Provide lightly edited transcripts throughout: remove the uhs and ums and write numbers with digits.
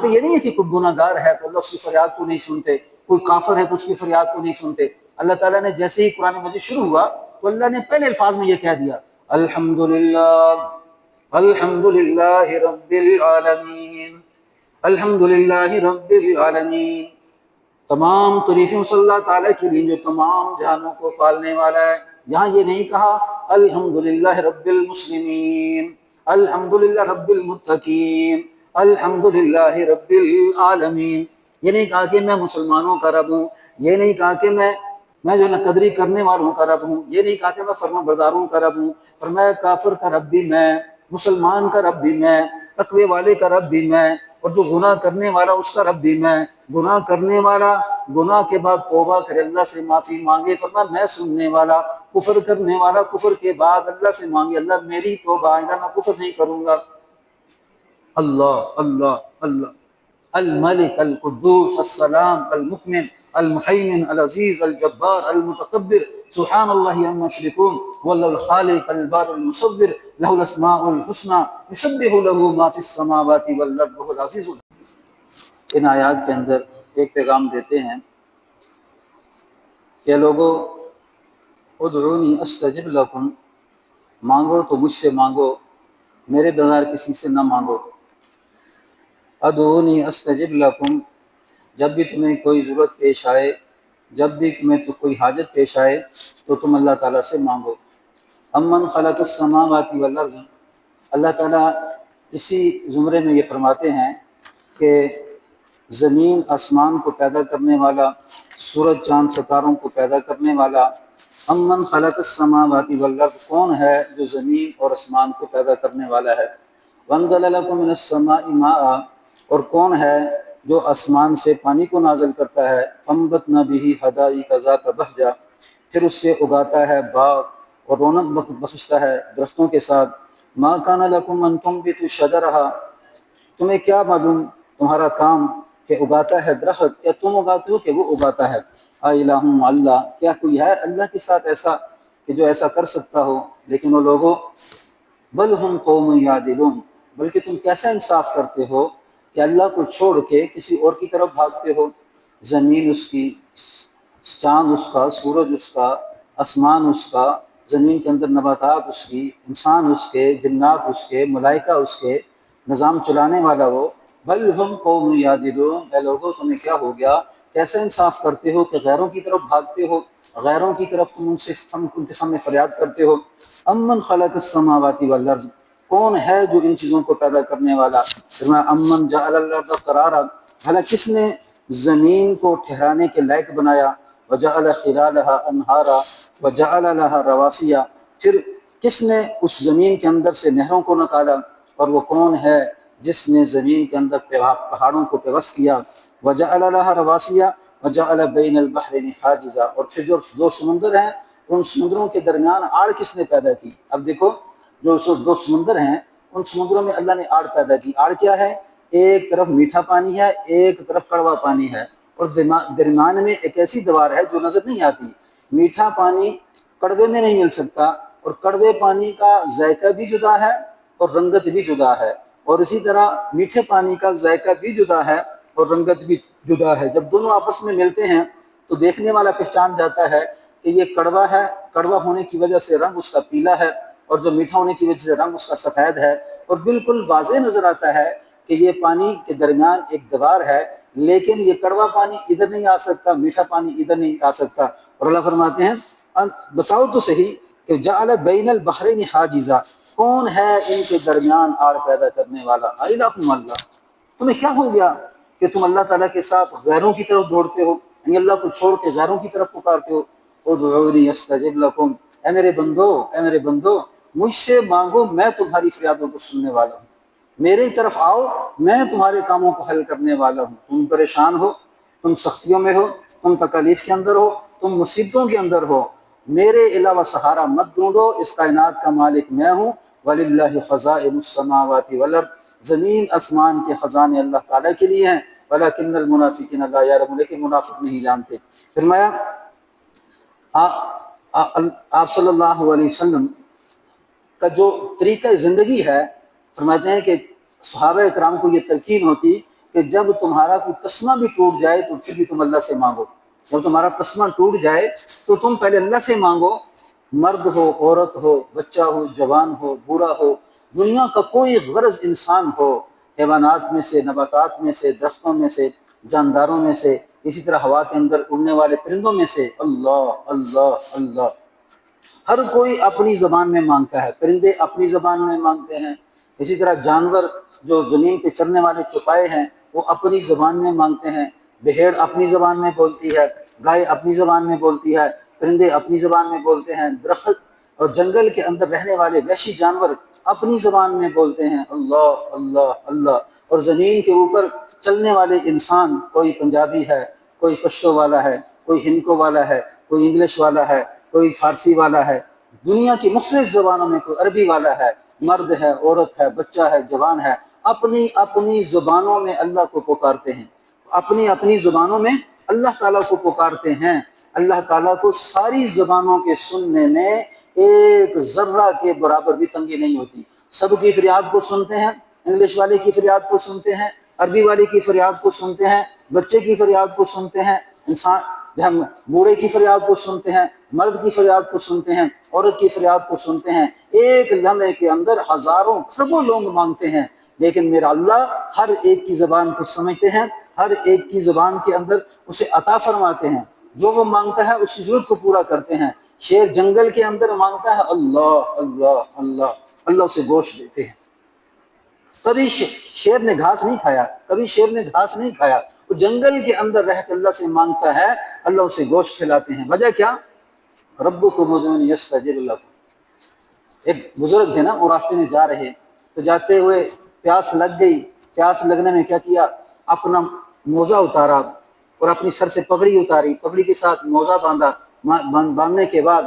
پہ یہ نہیں ہے کہ کوئی گناہ گار ہے تو اللہ اس کی فریاد کو نہیں سنتے، کوئی کافر ہے تو اس کی فریاد کو نہیں سنتے۔ اللہ تعالیٰ نے جیسے ہی قرآن مجید شروع ہوا تو اللہ نے پہلے الفاظ میں یہ کہہ دیا الحمدللہ الحمدللہ رب العالمین، الحمدللہ رب العالمین، تمام تعریفیں صلی اللہ تعالیٰ کے لیے جو تمام جہانوں کو پالنے والا ہے۔ یہاں یہ نہیں کہا الحمدللہ رب المسلمین، الحمدللہ رب المتقین، الحمدللہ رب العالمین۔ یہ نہیں کہا کہ میں مسلمانوں کا رب ہوں، یہ نہیں کہا کہ میں جو ہے قدری کرنے والوں کا رب ہوں، یہ نہیں کہا کہ میں فرما برداروں کا رب ہوں۔ فرمایا کافر کا رب بھی میں، مسلمان کا رب بھی میں، تقوی والے کا رب بھی میں، اور جو گناہ کرنے والا اس کا رب بھی میں۔ گناہ کرنے والا گناہ کے بعد توبہ کرے، اللہ سے معافی مانگے، فرمایا میں سننے والا۔ کفر کرنے والا کفر کے بعد اللہ سے مانگے اللہ میری توبہ، آئندہ میں کفر نہیں کروں گا۔ اللہ اللہ اللہ، الملک القدوس السلام المؤمن المحیمن العزیز الجبار المتکبر، سبحان اللہ عما یشرکون، واللہ الخالق البار المصور، لہ الاسماء الحسنی یسبح لہ ما فی السماوات والارض وہو العزیز الحکیم۔ ان آیات کے اندر ایک پیغام دیتے ہیں کہ لوگوں ادعونی استجب لکم، مانگو تو مجھ سے مانگو، میرے بغیر کسی سے نہ مانگو۔ ادعونی استجب لکم، جب بھی تمہیں کوئی ضرورت پیش آئے، جب بھی تمہیں تو کوئی حاجت پیش آئے تو تم اللہ تعالیٰ سے مانگو۔ امن خلق السماوات والارض، اللہ تعالیٰ اسی زمرے میں یہ فرماتے ہیں کہ زمین آسمان کو پیدا کرنے والا، سورج چاند ستاروں کو پیدا کرنے والا، امن خلق السماوات والارض، کون ہے جو زمین اور آسمان کو پیدا کرنے والا ہے۔ وانزل لکم من السماء ماء، اور کون ہے جو آسمان سے پانی کو نازل کرتا ہے، فانبتنا بہ حدائق ذات بہجہ، پھر اس سے اگاتا ہے باغ اور رونق بخشتا ہے درختوں کے ساتھ۔ ما کان لکم ان تنبتوا شجرہا، تمہیں کیا معلوم تمہارا کام کہ اگاتا ہے درخت، کیا تم اگاتے ہو کہ وہ اگاتا ہے۔ الہ مع اللہ، کیا کوئی ہے اللہ کے ساتھ ایسا کہ جو ایسا کر سکتا ہو۔ لیکن وہ لوگوں بل ہم قوم یعدلون، بلکہ تم کیسا انصاف کرتے ہو کہ اللہ کو چھوڑ کے کسی اور کی طرف بھاگتے ہو۔ زمین اس کی، چاند اس کا، سورج اس کا، آسمان اس کا، زمین کے اندر نباتات اس کی، انسان اس کے، جنات اس کے، ملائکہ اس کے، نظام چلانے والا وہ۔ بل ہم قوم یعدلون، اے لوگوں تمہیں کیا ہو گیا، کیسے انصاف کرتے ہو کہ غیروں کی طرف بھاگتے ہو، غیروں کی طرف تم ان کے سامنے فریاد کرتے ہو۔ امن خلق السماوات والارض، کون ہے جو ان چیزوں کو پیدا کرنے والا۔ فرمایا امن جعل الارض قرارا، بھلا کس نے زمین کو ٹھہرانے کے لائق بنایا، وجعل خلالها انہارا وجعل لها رواسیا، پھر کس نے اس زمین کے اندر سے نہروں کو نکالا، اور وہ کون ہے جس نے زمین کے اندر پہاڑوں کو پیوست کیا، وجعل لها رواسیا وجعل بین البحرین حاجزا، اور پھر جو دو سمندر ہیں ان سمندروں کے درمیان آڑ کس نے پیدا کی۔ اب دیکھو جو دو سمندر ہیں ان سمندروں میں اللہ نے آڑ پیدا کی۔ آڑ کیا ہے، ایک طرف میٹھا پانی ہے، ایک طرف کڑوا پانی ہے، اور درمیان میں ایک ایسی دیوار ہے جو نظر نہیں آتی۔ میٹھا پانی کڑوے میں نہیں مل سکتا، اور کڑوے پانی کا ذائقہ بھی جدا ہے اور رنگت بھی جدا ہے، اور اسی طرح میٹھے پانی کا ذائقہ بھی جدا ہے اور رنگت بھی جدا ہے۔ جب دونوں آپس میں ملتے ہیں تو دیکھنے والا پہچان جاتا ہے کہ یہ کڑوا ہے، کڑوا ہونے کی وجہ سے رنگ اس کا پیلا ہے، اور جو میٹھا ہونے کی وجہ سے رنگ اس کا سفید ہے، اور بالکل واضح نظر آتا ہے کہ یہ پانی کے درمیان ایک دیوار ہے، لیکن یہ کڑوا پانی ادھر نہیں آ سکتا، میٹھا پانی ادھر نہیں آ سکتا۔ اور اللہ فرماتے ہیں بتاؤ تو صحیح کہ جعل بین البحرین حاجزا، کون ہے ان کے درمیان آڑ پیدا کرنے والا۔ الہ مع اللہ، تمہیں کیا ہو گیا کہ تم اللہ تعالیٰ کے ساتھ غیروں کی طرف دوڑتے ہو، یعنی اللہ کو چھوڑ کے غیروں کی طرف پکارتے ہو۔ ادعونی استجب لکم، اے میرے بندو، اے میرے بندو مجھ سے مانگو، میں تمہاری فریادوں کو سننے والا ہوں، میری طرف آؤ، میں تمہارے کاموں کو حل کرنے والا ہوں۔ تم پریشان ہو، تم سختیوں میں ہو، تم تکالیف کے اندر ہو، تم مصیبتوں کے اندر ہو، میرے علاوہ سہارا مت ڈھونڈو، اس کائنات کا مالک میں ہوں۔ وَلِلَّهِ خَزَائِنُ السَّمَاوَاتِ وَالْأَرْضِ، زمین آسمان کے خزانے اللہ تعالیٰ کے لیے ہیں۔ وَلَكِنَّ الْمُنَافِقِينَ لَا يَعْلَمُونَ، لیکن منافق نہیں جانتے۔ فرمایا آپ صلی اللہ علیہ وسلم کا جو طریقہ زندگی ہے، فرماتے ہیں کہ صحابہ اکرام کو یہ تلقین ہوتی کہ جب تمہارا کوئی تسمہ بھی ٹوٹ جائے تو پھر بھی تم اللہ سے مانگو۔ جب تمہارا تسمہ ٹوٹ جائے تو تم پہلے اللہ سے مانگو، مرد ہو، عورت ہو، بچہ ہو، جوان ہو، بوڑھا ہو، دنیا کا کوئی غرض انسان ہو، حیوانات میں سے، نباتات میں سے، درختوں میں سے، جانداروں میں سے، اسی طرح ہوا کے اندر اڑنے والے پرندوں میں سے، اللہ اللہ اللہ۔ ہر کوئی اپنی زبان میں مانگتا ہے، پرندے اپنی زبان میں مانگتے ہیں، اسی طرح جانور جو زمین پہ چلنے والے چوپائے ہیں وہ اپنی زبان میں مانگتے ہیں، بھیڑ اپنی زبان میں بولتی ہے، گائے اپنی زبان میں بولتی ہے، پرندے اپنی زبان میں بولتے ہیں، درخت اور جنگل کے اندر رہنے والے وحشی جانور اپنی زبان میں بولتے ہیں، اللہ اللہ اللہ۔ اور زمین کے اوپر چلنے والے انسان، کوئی پنجابی ہے، کوئی پشتو والا ہے، کوئی ہندکو والا ہے، کوئی انگلش والا ہے، کوئی فارسی والا ہے، دنیا کی مختلف زبانوں میں، کوئی عربی والا ہے، مرد ہے، عورت ہے، بچہ ہے، جوان ہے، اپنی اپنی زبانوں میں اللہ کو پکارتے ہیں، اپنی اپنی زبانوں میں اللہ تعالیٰ کو پکارتے ہیں۔ اللہ تعالیٰ کو ساری زبانوں کے سننے میں ایک ذرہ کے برابر بھی تنگی نہیں ہوتی۔ سب کی فریاد کو سنتے ہیں، انگلش والے کی فریاد کو سنتے ہیں، عربی والے کی فریاد کو سنتے ہیں، بچے کی فریاد کو سنتے ہیں، انسان ہم بوڑھے کی فریاد کو سنتے ہیں، مرد کی فریاد کو سنتے ہیں، عورت کی فریاد کو سنتے ہیں۔ ایک لمحے کے اندر ہزاروں کھربوں لوگ مانگتے ہیں، لیکن میرا اللہ ہر ایک کی زبان کو سمجھتے ہیں، ہر ایک کی زبان کے اندر اسے عطا فرماتے ہیں، جو وہ مانگتا ہے اس کی ضرورت کو پورا کرتے ہیں۔ شیر جنگل کے اندر مانگتا ہے اللہ اللہ اللہ، اللہ اسے گوشت دیتے ہیں۔ کبھی شیر نے گھاس نہیں کھایا، کبھی شیر نے گھاس نہیں کھایا، وہ جنگل کے اندر رہ کے اللہ سے مانگتا ہے، اللہ اسے گوشت کھلاتے ہیں۔ وجہ کیا؟ ربکم ادعونی استجب لکم۔ ایک بزرگ تھے نا، وہ راستے میں جا رہے تو جاتے ہوئے پیاس لگ گئی، پیاس لگنے میں کیا کیا، اپنا موزہ اتارا اور اپنی سر سے پگڑی اتاری، پگڑی کے ساتھ موزہ باندھا، باندھنے کے بعد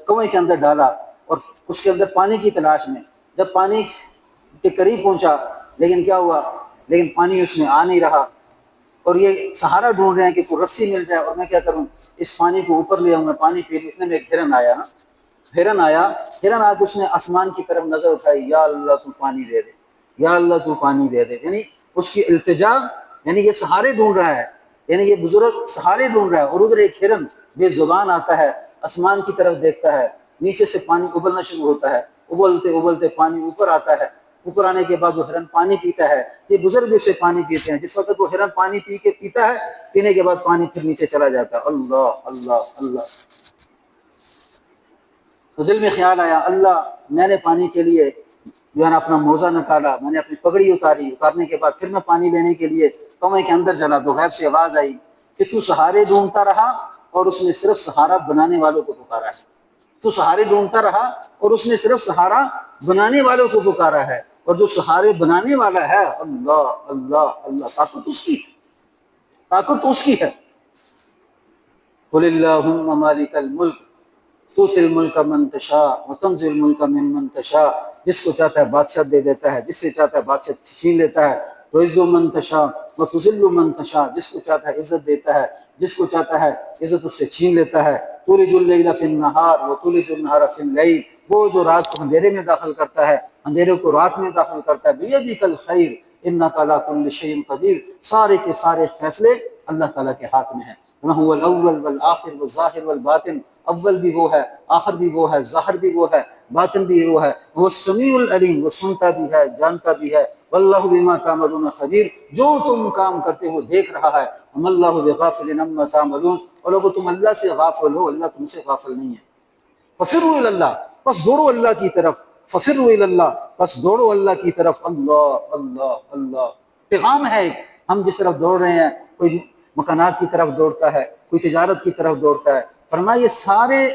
کنویں کے اندر ڈالا اور اس کے اندر پانی کی تلاش میں، جب پانی کے قریب پہنچا لیکن کیا ہوا، لیکن پانی اس میں آ نہیں رہا، اور یہ سہارا ڈھونڈ رہے ہیں کہ کوئی رسی مل جائے اور میں کیا کروں، اس پانی کو اوپر لے آؤں، میں پانی پی لوں۔ اتنے میں ایک ہرن آیا نا، ہرن آیا کے اس نے آسمان کی طرف نظر اٹھائی، یا اللہ تو پانی دے دے، یا اللہ تو پانی دے دے، یعنی اس کی التجا، یعنی یہ سہارے ڈھونڈ رہا ہے، یعنی یہ بزرگ سہارے ڈھونڈ رہا ہے، اور ادھر ایک ہرن بے زبان آتا ہے، آسمان کی طرف دیکھتا ہے، نیچے سے پانی ابلنا شروع ہوتا ہے، ابلتے ابلتے پانی اوپر آتا ہے، اوپر آنے کے بعد وہ ہرن پانی پیتا ہے۔ یہ بزرگ بھی اسے پانی پیتے ہیں، جس وقت وہ ہرن پانی پیتا ہے، پینے کے بعد پانی پھر نیچے چلا جاتا ہے، اللہ اللہ اللہ۔ تو دل میں خیال آیا، اللہ میں نے پانی کے لیے جو ہے نا اپنا موزہ نکالا، میں نے اپنی پگڑی اتاری، اتارنے کے بعد پھر میں پانی لینے کے لیے کنویں کے اندر چلا تو غیب سے آواز آئی کہ تو سہارے ڈھونڈتا رہا اور اس نے صرف سہارا بنانے والوں کو پکارا ہے، تو سہارے ڈھونڈتا رہا اور اس نے صرف سہارا بنانے والوں کو پکارا ہے، اور جو سہارے بنانے والا ہے، اللہ اللہ اللہ، طاقت اس کی ہے، طاقت اس کی ہے۔ قل اللہم مالک الملک تؤتی الملک من تشاء وتنزع الملک ممن تشاء، جس کو چاہتا ہے بادشاہ دے دیتا ہے، جس سے چاہتا ہے بادشاہ چھین لیتا ہے، تعز من تشاء وتذل من تشاء، جس کو چاہتا ہے عزت دیتا ہے، جس کو چاہتا ہے عزت اس سے چھین لیتا ہے۔ تولج اللیل فی النہار وتولج النہار فی اللیل، وہ جو رات کو اندھیرے میں داخل کرتا ہے، اندھیرے کو رات میں داخل کرتا ہے۔ بیدک الخیر انک علی کل شیء قدیر، سارے کے سارے فیصلے اللہ تعالیٰ کے ہاتھ میں ہیں۔ وَهُوَ الْأَوَّلُ وَالْآخِرُ وَالظَّاهِرُ وَالْبَاطِنُ، اول بھی وہ ہے، آخر بھی وہ ہے، ظاہر بھی وہ ہے، باطن بھی وہ ہے۔ وہ السمیع العلیم، وہ سنتا بھی ہے، جانتا بھی ہے۔ واللہ بما تعملون خبیر، جو تم کام کرتے ہو دیکھ رہا ہے۔ وما اللہ بغافل عما تعملون، اور لوگو تم اللہ سے غافل ہو، اللہ تم سے غافل نہیں ہے۔ ففروا الی اللہ، پس دوڑو اللہ کی طرف، ففروا الی اللہ، پس دوڑو اللہ کی طرف، اللہ اللہ اللہ۔ پیغام ہے ایک، ہم جس طرف دوڑ رہے ہیں، کوئی مکانات کی طرف دوڑتا ہے، کوئی تجارت کی طرف دوڑتا ہے، فرمایا یہ سارے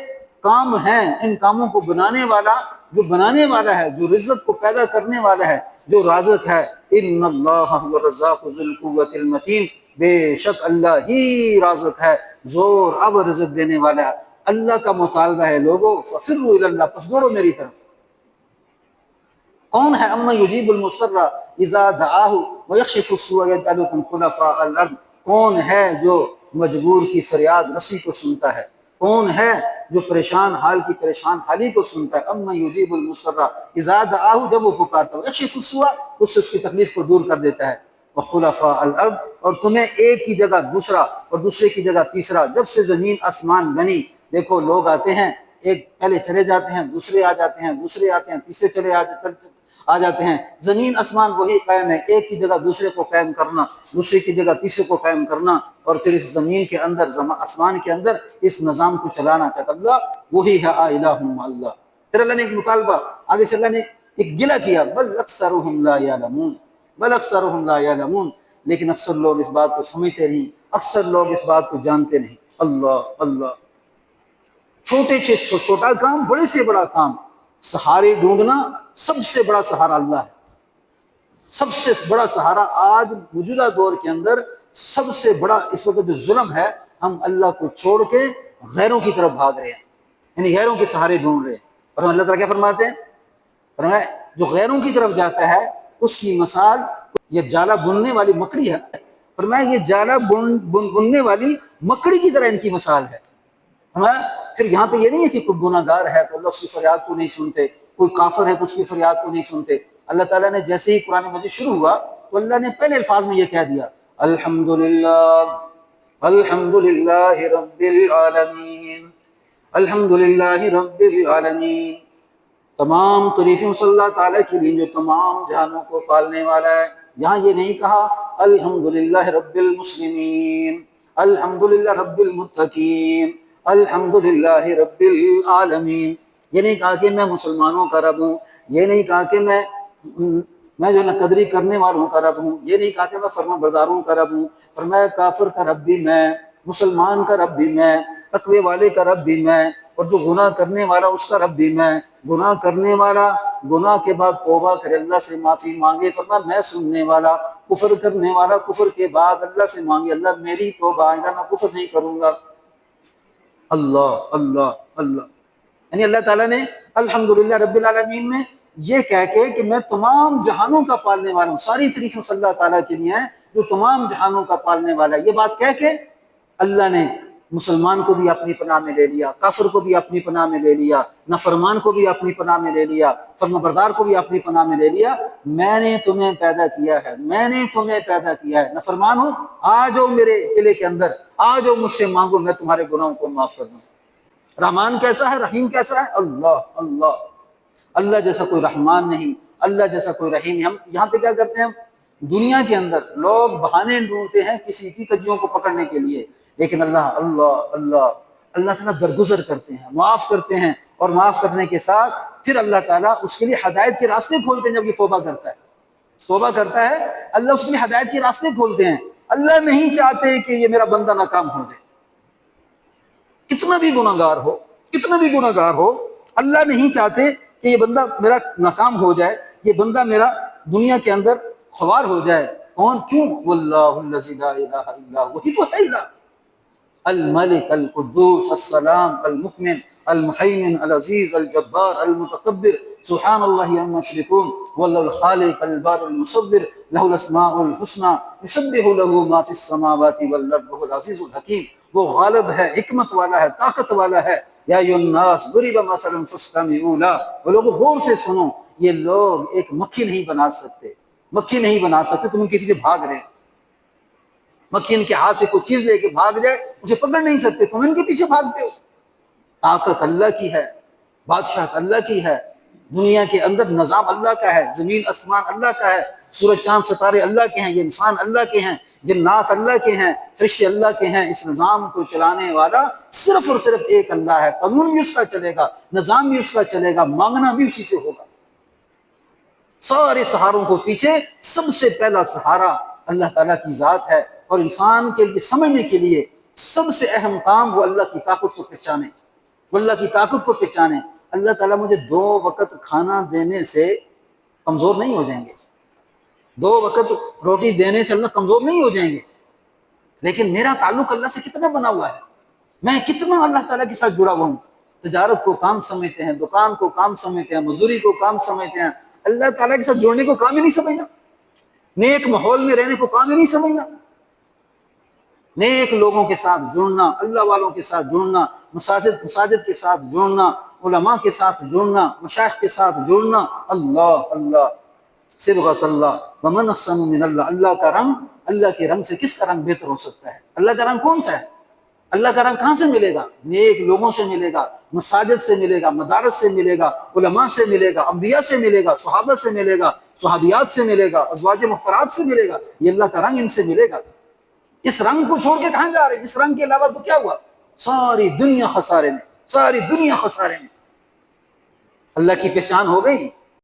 کام ہیں، ان کاموں کو بنانے والا، جو بنانے والا ہے، جو رزق کو پیدا کرنے والا ہے، جو رازق ہے، ان اللہ هو الرزاق ذو القوۃ المتین، بے شک اللہ ہی رازق ہے، زور اب رزق دینے والا ہے۔ اللہ کا مطالبہ ہے لوگو ففروا الی اللہ، پس دوڑو میری طرف۔ کون ہے اما یجیب المضطر اذا دعاہ ویکشف السوء یجعلکم خلفاء الارض، کون ہے جو مجبور کی فریاد رسی کو سنتا ہے، کون ہے جو پریشان حال کی پریشان حالی کو سنتا ہے۔ اما یجیب المضطر اذا دعاہ، جب وہ پکارتا ہے، یکشف السوء، اس سے اس کی تکلیف کو دور کر دیتا ہے، وخلفاء الارض، اور تمہیں ایک کی جگہ دوسرا اور دوسرے کی جگہ تیسرا، جب سے زمین آسمان بنی، دیکھو لوگ آتے ہیں، ایک پہلے چلے جاتے ہیں، دوسرے آ جاتے ہیں، دوسرے آتے ہیں، تیسرے چلے آ جاتے ہیں، زمین آسمان وہی قائم ہے، ایک کی جگہ دوسرے کو قائم کرنا، دوسرے کی جگہ تیسرے کو قائم کرنا، اور پھر اس زمین کے اندر آسمان کے اندر اس نظام کو چلانا، کہتا اللہ وہی ہے الہ مع اللہ۔ پھر اللہ نے ایک مطالبہ آگے سے اللہ نے ایک گلہ کیا، بل اکثرهم لا یعلمون، بل اکثرهم لا یعلمون، لیکن اکثر لوگ اس بات کو سمجھتے نہیں، اکثر لوگ اس بات کو جانتے نہیں۔ اللہ اللہ، چھوٹے سے چھوٹا کام، بڑے سے بڑا کام، سہارے ڈھونڈنا، سب سے بڑا سہارا اللہ ہے، سب سے بڑا سہارا آج موجودہ دور کے اندر سب سے بڑا اس وقت جو ظلم ہے، ہم اللہ کو چھوڑ کے غیروں کی طرف بھاگ رہے ہیں، یعنی غیروں کے سہارے ڈھونڈ رہے ہیں۔ اور اللہ تعالیٰ کیا فرماتے ہیں؟ فرمایا جو غیروں کی طرف جاتا ہے اس کی مثال یہ جالا بننے والی مکڑی ہے، فرمایا یہ جالا بننے والی مکڑی کی طرح ان کی مثال ہے۔ پھر یہاں پہ یہ نہیں ہے کہ کوئی گناہ گار ہے تو اللہ اس کی فریاد کو نہیں سنتے، کوئی کافر ہے تو اس کی فریاد کو نہیں سنتے۔ اللہ تعالیٰ نے جیسے ہی قرآن مجید شروع ہوا تو اللہ نے پہلے الفاظ میں یہ کہہ دیا، الحمدللہ الحمدللہ رب العالمین، الحمدللہ رب العالمین، تمام تعریفیں صلی اللہ تعالیٰ کے لیے جو تمام جہانوں کو پالنے والا ہے۔ یہاں یہ نہیں کہا الحمدللہ رب المسلمین، الحمدللہ رب المتقین، الحمدللہ رب العالمین، یہ نہیں کہا کہ میں مسلمانوں کا رب ہوں، یہ نہیں کہا کہ میں جو ہے قدری کرنے والوں کا رب ہوں، یہ نہیں کہا کہ میں فرما برداروں کا رب ہوں، فرمایا کافر کا رب بھی میں، مسلمان کا رب بھی میں، تقوی والے کا رب بھی میں، اور جو گناہ کرنے والا اس کا رب بھی میں۔ گناہ کرنے والا گناہ کے بعد توبہ کرے، اللہ سے معافی مانگے، فرمایا میں سننے والا، کفر کرنے والا کفر کے بعد اللہ سے مانگے اللہ میری توبہ، آئندہ میں کفر نہیں کروں گا۔ اللہ اللہ اللہ، یعنی اللہ تعالیٰ نے الحمدللہ رب العالمین میں یہ کہہ کے کہ میں تمام جہانوں کا پالنے والا ہوں، ساری تعریفیں صلی اللہ تعالیٰ کے لیے ہیں جو تمام جہانوں کا پالنے والا ہے، یہ بات کہہ کے اللہ نے مسلمان کو بھی اپنی پناہ میں لے لیا، کافر کو بھی اپنی پناہ میں لے لیا، نافرمان کو بھی اپنی پناہ میں لے لیا، فرما بردار کو بھی اپنی پناہ میں لے لیا۔ میں نے تمہیں پیدا کیا ہے، میں نے تمہیں پیدا کیا ہے، نافرمان ہو آ جاؤ میرے قلعے کے اندر، آ جاؤ مجھ سے مانگو، میں تمہارے گناہوں کو معاف کر دوں۔ رحمان کیسا ہے، رحیم کیسا ہے؟ اللہ اللہ، اللہ جیسا کوئی رحمان نہیں، اللہ جیسا کوئی رحیم نہیں۔ ہم یہاں پہ کیا کرتے ہیں، دنیا کے اندر لوگ بہانے ڈھونڈتے ہیں کسی کی کجیوں کو پکڑنے کے لیے، لیکن اللہ اللہ اللہ اللہ تعالیٰ درگزر کرتے ہیں، معاف کرتے ہیں، اور معاف کرنے کے ساتھ پھر اللہ تعالیٰ اس کے لیے ہدایت کے راستے کھولتے ہیں۔ جب یہ توبہ کرتا ہے، توبہ کرتا ہے، اللہ اس کے لیے ہدایت کے راستے کھولتے ہیں۔ اللہ نہیں چاہتے کہ یہ میرا بندہ ناکام ہو جائے، کتنا بھی گناہ گار ہو، کتنا بھی گناہ گار ہو، اللہ نہیں چاہتے کہ یہ بندہ میرا ناکام ہو جائے، یہ بندہ میرا دنیا کے اندر خوار ہو جائے۔ کون؟ کیوں؟ واللہ الذی لا الہ الا هو، وہی تو ہے الہ، الملک القدوس السلام المؤمن المحیمن العزیز الجبار المتکبر، سبحان اللہ عما یشرکون، واللہ الخالق البار المصور، لہ الاسماء الحسنى یسبح لہ ما فی السماوات والارض وهو العزیز الحکیم، وہ غالب ہے، حکمت والا ہے، طاقت والا ہے۔ یا ایھا الناس ضرب مثل فاستمعوا له، وہ لوگوں غور سے سنو، یہ لوگ ایک مکھی نہیں بنا سکتے، مکھی نہیں بنا سکتے، تم ان کے پیچھے بھاگ رہے ہیں۔ مکھی ان کے ہاتھ سے کوئی چیز لے کے بھاگ جائے اسے پکڑ نہیں سکتے، تم ان کے پیچھے بھاگتے ہو۔ طاقت اللہ کی ہے، بادشاہت اللہ کی ہے، دنیا کے اندر نظام اللہ کا ہے، زمین آسمان اللہ کا ہے، سورج چاند ستارے اللہ کے ہیں، یہ انسان اللہ کے ہیں، جنات اللہ کے ہیں، فرشتے اللہ کے ہیں۔ اس نظام کو چلانے والا صرف اور صرف ایک اللہ ہے، قانون بھی اس کا چلے گا، نظام بھی اس کا چلے گا، مانگنا بھی اسی سے ہوگا۔ سارے سہاروں کو پیچھے سب سے پہلا سہارا اللہ تعالیٰ کی ذات ہے، اور انسان کے لیے سمجھنے کے لیے سب سے اہم کام وہ اللہ کی طاقت کو پہچانے، وہ اللہ کی طاقت کو پہچانے۔ اللہ تعالیٰ مجھے 2 وقت کھانا دینے سے کمزور نہیں ہو جائیں گے، 2 وقت روٹی دینے سے اللہ کمزور نہیں ہو جائیں گے، لیکن میرا تعلق اللہ سے کتنا بنا ہوا ہے، میں کتنا اللہ تعالیٰ کے ساتھ جڑا ہوا ہوں۔ تجارت کو کام سمجھتے ہیں، دکان کو کام سمجھتے ہیں، مزدوری کو کام سمجھتے ہیں، اللہ تعالیٰ کے ساتھ جڑنے کو کام ہی نہیں سمجھنا، نیک ماحول میں رہنے کو کام ہی نہیں سمجھنا۔ نیک لوگوں کے ساتھ جڑنا، اللہ والوں کے ساتھ جڑنا، مساجد کے ساتھ جڑنا، علماء کے ساتھ جڑنا، مشائخ کے ساتھ جڑنا، اللہ اللہ، صبغۃ اللہ ومن احسن من اللہ، اللہ کا رنگ، اللہ کے رنگ سے کس کا رنگ بہتر ہو سکتا ہے؟ اللہ کا رنگ کون سا ہے؟ اللہ کا رنگ کہاں سے ملے گا؟ نیک لوگوں سے ملے گا، مساجد سے ملے گا، مدارس سے ملے گا، علماء سے ملے گا، انبیاء سے ملے گا، صحابہ سے ملے گا، صحابیات سے ملے گا، ازواج محترات سے ملے گا، یہ اللہ کا رنگ ان سے ملے گا۔ اس رنگ کو چھوڑ کے کہاں جا رہے ہیں؟ اس رنگ کے علاوہ تو کیا ہوا؟ ساری دنیا خسارے میں، ساری دنیا خسارے میں۔ اللہ کی پہچان ہو گئی،